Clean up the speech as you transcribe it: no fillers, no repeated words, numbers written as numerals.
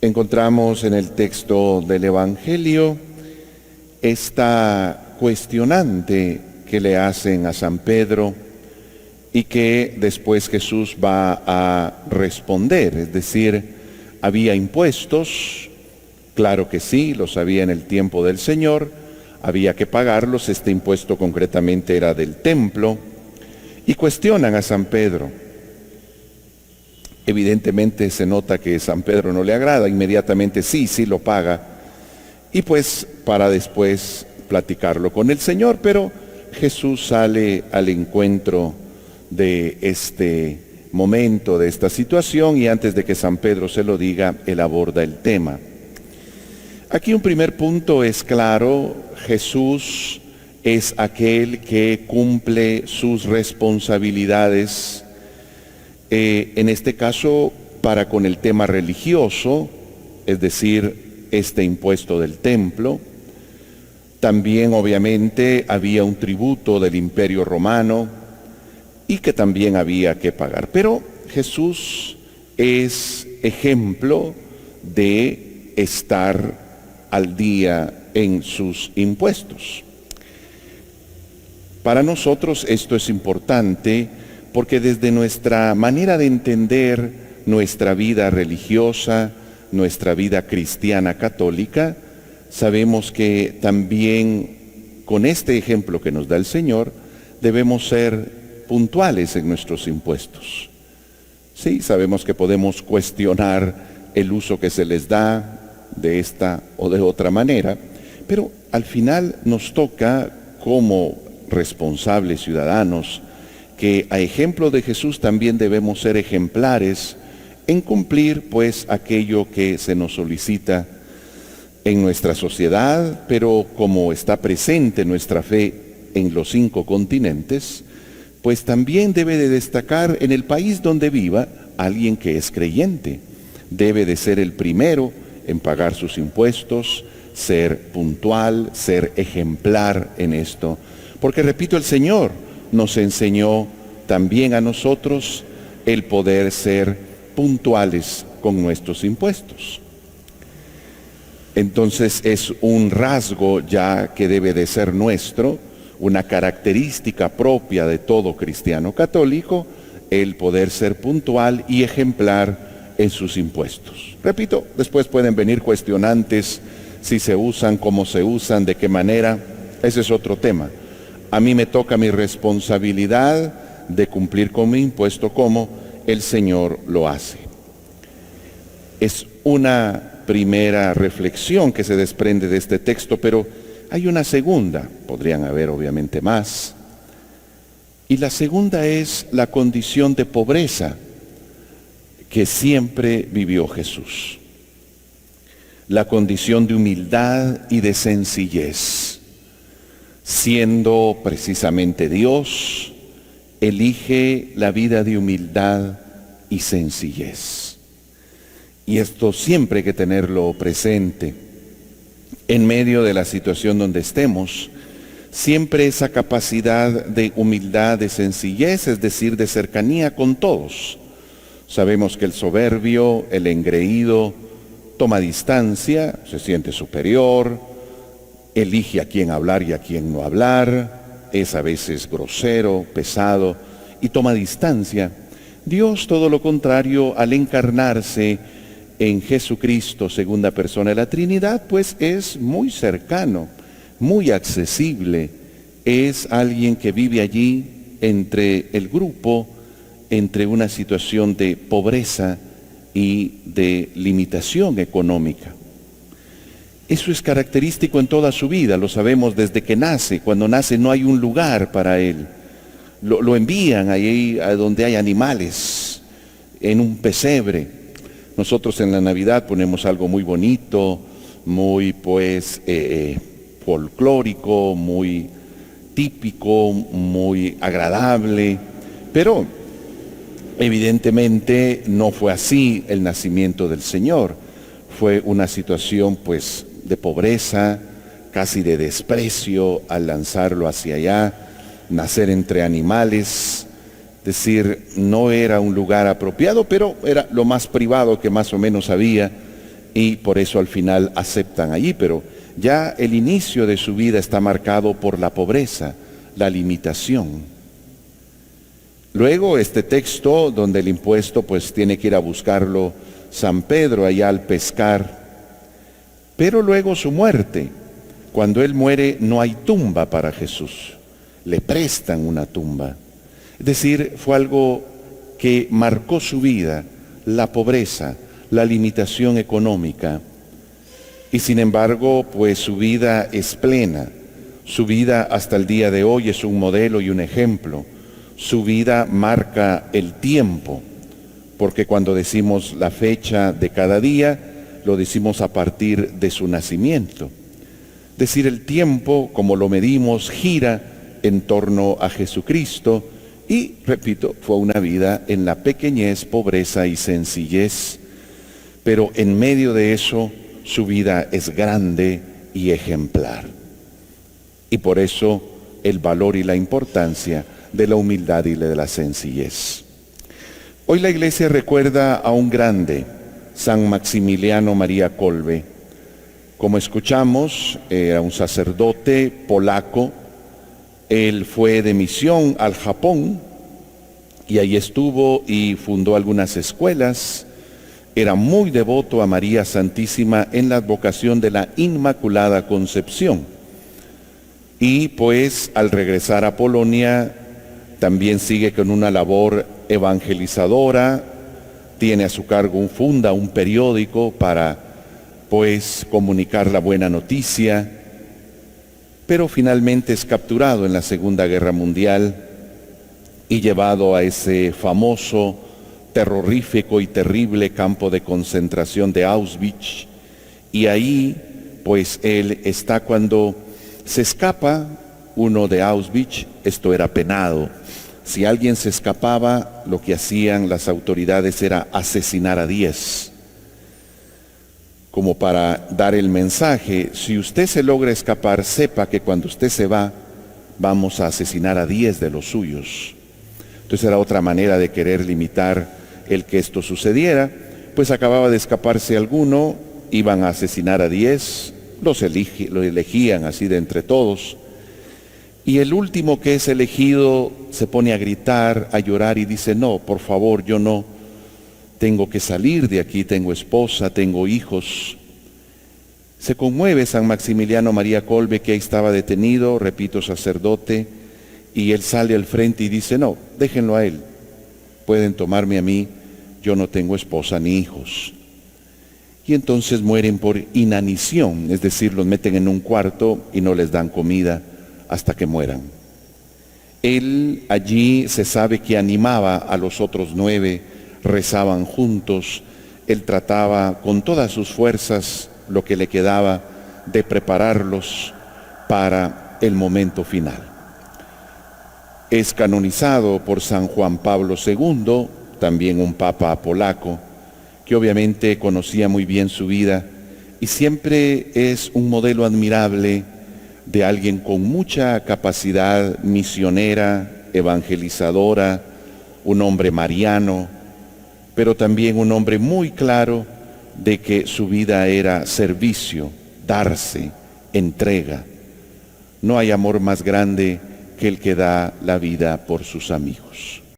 Encontramos en el texto del Evangelio esta cuestionante que le hacen a San Pedro y que después Jesús va a responder, es decir, había impuestos, claro que sí, los había en el tiempo del Señor, había que pagarlos, este impuesto concretamente era del templo, y cuestionan a San Pedro. Evidentemente se nota que San Pedro no le agrada, inmediatamente sí lo paga, y pues para después platicarlo con el Señor, pero Jesús sale al encuentro de este momento, de esta situación, y antes de que San Pedro se lo diga, él aborda el tema. Aquí un primer punto es claro: Jesús es aquel que cumple sus responsabilidades, en este caso para con el tema religioso, es decir, este impuesto del templo. También obviamente había un tributo del Imperio Romano y que también había que pagar. Pero Jesús es ejemplo de estar al día en sus impuestos. Para nosotros esto es importante porque desde nuestra manera de entender nuestra vida religiosa, nuestra vida cristiana católica, sabemos que también con este ejemplo que nos da el Señor debemos ser puntuales en nuestros impuestos. Sí, sabemos que podemos cuestionar el uso que se les da de esta o de otra manera, pero al final nos toca como responsables ciudadanos que a ejemplo de Jesús también debemos ser ejemplares en cumplir pues aquello que se nos solicita en nuestra sociedad, pero como está presente nuestra fe en los 5 continentes, pues también debe de destacar en el país donde viva alguien que es creyente. Debe de ser el primero en pagar sus impuestos, ser puntual, ser ejemplar en esto. Porque repito, el Señor nos enseñó también a nosotros el poder ser puntuales con nuestros impuestos. Entonces es un rasgo ya que debe de ser nuestro, una característica propia de todo cristiano católico, el poder ser puntual y ejemplar en sus impuestos. Repito, después pueden venir cuestionantes si se usan, cómo se usan, de qué manera, ese es otro tema. A mí me toca mi responsabilidad de cumplir con mi impuesto como el Señor lo hace. Es una primera reflexión que se desprende de este texto, pero hay una segunda, podrían haber obviamente más, y la segunda es la condición de pobreza que siempre vivió Jesús. La condición de humildad y de sencillez. Siendo precisamente Dios, elige la vida de humildad y sencillez. Y esto siempre hay que tenerlo presente. En medio de la situación donde estemos, siempre esa capacidad de humildad, de sencillez, es decir, de cercanía con todos. Sabemos que el soberbio, el engreído, toma distancia, se siente superior, elige a quién hablar y a quién no hablar, es a veces grosero, pesado y toma distancia. Dios, todo lo contrario, al encarnarse en Jesucristo, segunda persona de la Trinidad, pues es muy cercano, muy accesible, es alguien que vive allí entre el grupo, entre una situación de pobreza y de limitación económica. Eso es característico en toda su vida, lo sabemos desde que nace. Cuando nace no hay un lugar para él. Lo envían ahí a donde hay animales, en un pesebre. Nosotros en la Navidad ponemos algo muy bonito, muy folclórico, muy típico, muy agradable, pero evidentemente no fue así el nacimiento del Señor. Fue una situación pues de pobreza, casi de desprecio al lanzarlo hacia allá, nacer entre animales, es decir, no era un lugar apropiado, pero era lo más privado que más o menos había, y por eso al final aceptan allí, pero ya el inicio de su vida está marcado por la pobreza, la limitación. Luego este texto donde el impuesto pues tiene que ir a buscarlo San Pedro allá al pescar, pero luego su muerte. Cuando él muere no hay tumba para Jesús, le prestan una tumba. Es decir, fue algo que marcó su vida, la pobreza, la limitación económica. Y sin embargo, pues su vida es plena. Su vida hasta el día de hoy es un modelo y un ejemplo. Su vida marca el tiempo, porque cuando decimos la fecha de cada día, lo decimos a partir de su nacimiento. Es decir, el tiempo, como lo medimos, gira en torno a Jesucristo y, repito, fue una vida en la pequeñez, pobreza y sencillez, pero en medio de eso su vida es grande y ejemplar. Y por eso el valor y la importancia de la humildad y de la sencillez. Hoy la Iglesia recuerda a un grande, San Maximiliano María Kolbe. Como escuchamos, era un sacerdote polaco. Él fue de misión al Japón y ahí estuvo y fundó algunas escuelas. Era muy devoto a María Santísima en la advocación de la Inmaculada Concepción. Y pues al regresar a Polonia también sigue con una labor evangelizadora. Tiene a su cargo funda un periódico para pues comunicar la buena noticia, pero finalmente es capturado en la Segunda Guerra Mundial y llevado a ese famoso, terrorífico y terrible campo de concentración de Auschwitz, y ahí pues él está cuando se escapa uno de Auschwitz. Esto era penado. Si alguien se escapaba, lo que hacían las autoridades era asesinar a 10, como para dar el mensaje: si usted se logra escapar, sepa que cuando usted se va, vamos a asesinar a 10 de los suyos. Entonces era otra manera de querer limitar el que esto sucediera. Pues acababa de escaparse alguno, iban a asesinar a 10, lo elegían así de entre todos. Y el último que es elegido se pone a gritar, a llorar y dice: no, por favor, yo no, tengo que salir de aquí, tengo esposa, tengo hijos. Se conmueve San Maximiliano María Kolbe, que ahí estaba detenido, repito, sacerdote, y él sale al frente y dice: no, déjenlo a él, pueden tomarme a mí, yo no tengo esposa ni hijos. Y entonces mueren por inanición, es decir, los meten en un cuarto y no les dan comida hasta que mueran. Él allí se sabe que animaba a los otros 9, rezaban juntos. Él trataba con todas sus fuerzas, lo que le quedaba, de prepararlos para el momento final. Es canonizado por San Juan Pablo II, también un papa polaco, que obviamente conocía muy bien su vida y siempre es un modelo admirable de alguien con mucha capacidad misionera, evangelizadora, un hombre mariano, pero también un hombre muy claro de que su vida era servicio, darse, entrega. No hay amor más grande que el que da la vida por sus amigos.